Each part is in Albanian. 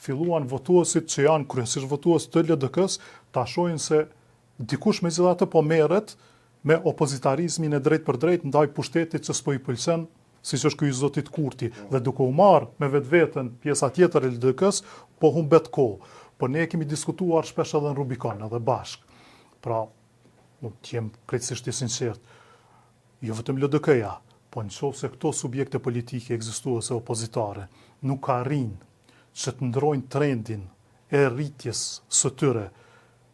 filluan votuesit që janë kryesisht votues të LDK-s ta shohin se dikush megjithatë po merret me opozitarizmin e drejt për drejt ndaj pushtetit që s'po i pëlqen, siç është ky i zotit Kurti, dhe duke u marrë me vetveten pjesa tjetër e LDK-s, po humbet kohë. Po ne kemi diskutuar shpesh edhe në Rubikon, edhe bashk. Pra, unë t'jem krejtësisht i sinqert, jo vetëm LDK-ja, po nëse këto subjekte politike ekzistuese opozitare nuk arrin që të ndrojnë trendin e rritjes së tyre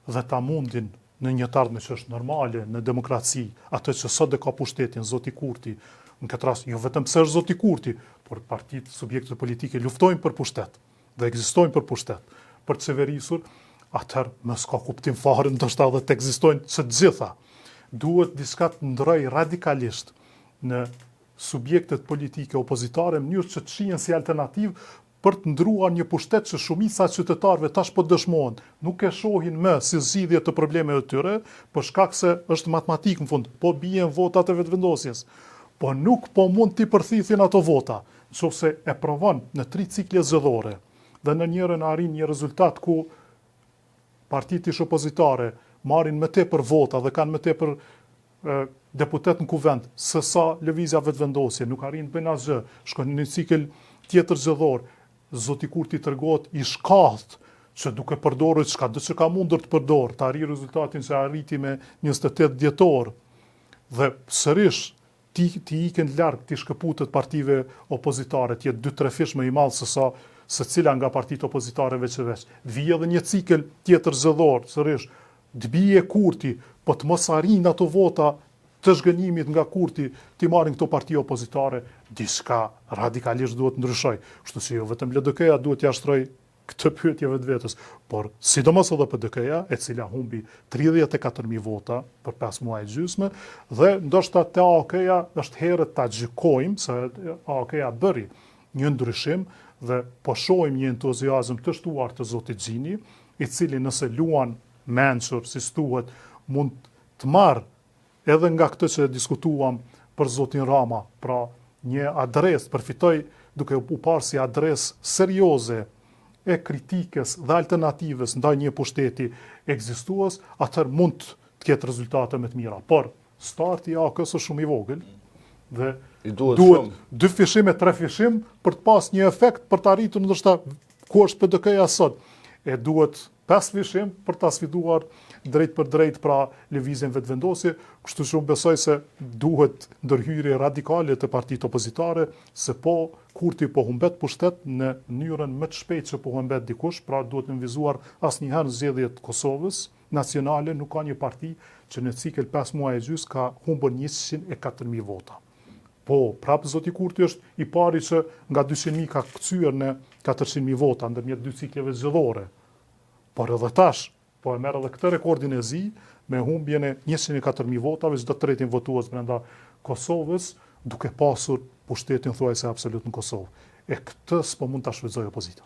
dhe ta mundin në një të ardhme që është normale në demokraci, atë që sot e ka pushtetin zoti Kurti, në këtë rast jo vetëm pse është zoti Kurti, por partitë, subjektet politike luftojnë për pushtet dhe ekzistojnë për pushtet, për të qeverisur, atëherë mos ka kuptim fare ndoshta edhe të ekzistojnë së gjitha. Duhet diçka të ndrojë radikalisht në subjektet politike opozitare në mënyrë që të shihen si alternativë për të ndruar një pushtet që shumica e qytetarëve tash po dëshmohen, nuk e shohin më si zgjidhje të problemeve të tyre, për shkak se është matematikë në fund, po bien votat e vetëvendosjes. Po nuk po mund t'i përthithin ato vota, nëse e provon në 3 cikle zgjedhore dhe në njërin arrin një rezultat ku partitë opozitare marrin më tepër vota dhe kanë më tepër deputet në kuvend se sa lëvizja vetëvendosje, nuk arrin të bëjnë asgjë, shkon në një cikël tjetër zgjedhor, zoti Kurti tregohet i shkallët që duke përdorur çka do që ka mundur të përdor, të arrijë rezultatin që arriti me 28 dhjetor dhe sërish ti ikën larg ti shkëputët partive opozitare, ti jetë 2-3 fish më i madh se cila nga partitë opozitare veç e veç. Vije edhe një cikël tjetër zgjedhor, sërish të bie Kurti, po të mos arrin ato vota të zhgënjimit nga Kurti, ti marrin këto parti opozitare, diçka radikalisht duhet ndryshoj. Kështu që jo vetëm LDK-ja duhet t'ia shtroj këtë pyetje vetvetes, por sidomos edhe PDK-ja, e cila humbi 34.000 vota për 5 muaj gjysmë, dhe ndoshta te AOK-ja është herët ta gjykojmë se AOK-ja bëri një ndryshim dhe po shohim një entuziazëm të shtuar të zotit Xhini, i cili nëse luan mençur, si thuhet, mund të marrë edhe nga këtë që diskutuam për zotin Rama, pra një adresë, përfitoj duke u parë si adresë serioze e kritikës dhe alternativës ndaj një pushteti ekzistues, atëherë mund të ketë rezultate më të mira. Por starti i AOK-s është shumë i vogël dhe duhet 2 fishim e 3 fishim për të pas një efekt për të arritur ndoshta ku është PDK-ja sot. E duhet 5 fishim për ta sfiduar drejt për drejt pra lëvizjen vetëvendosje, kështu që unë besoj se duhet ndërhyrje radikale të partitë opozitare, se po Kurti po humbet pushtet në mënyrën më të shpejtë që po humbet dikush, pra duhet të vizuar asnjëherë në zgjedhjet të Kosovës nacionale nuk ka një parti që në cikël 5 muaj e gjys ka humbur 104.000 vota. Po, prapë zoti Kurti është i pari që nga 200.000 ka kthyer në 400.000 vota ndërmjet 2 cikleve zgjedhore. Por edhe tash, po e merr edhe këtë rekordin e zi me humbjen e 104.000 votave, çdo të tretin votues brenda Kosovës, duke pasur pushtetin thuajse absolut në Kosovë. E këtë s'po mund ta shfrytëzojë opozita.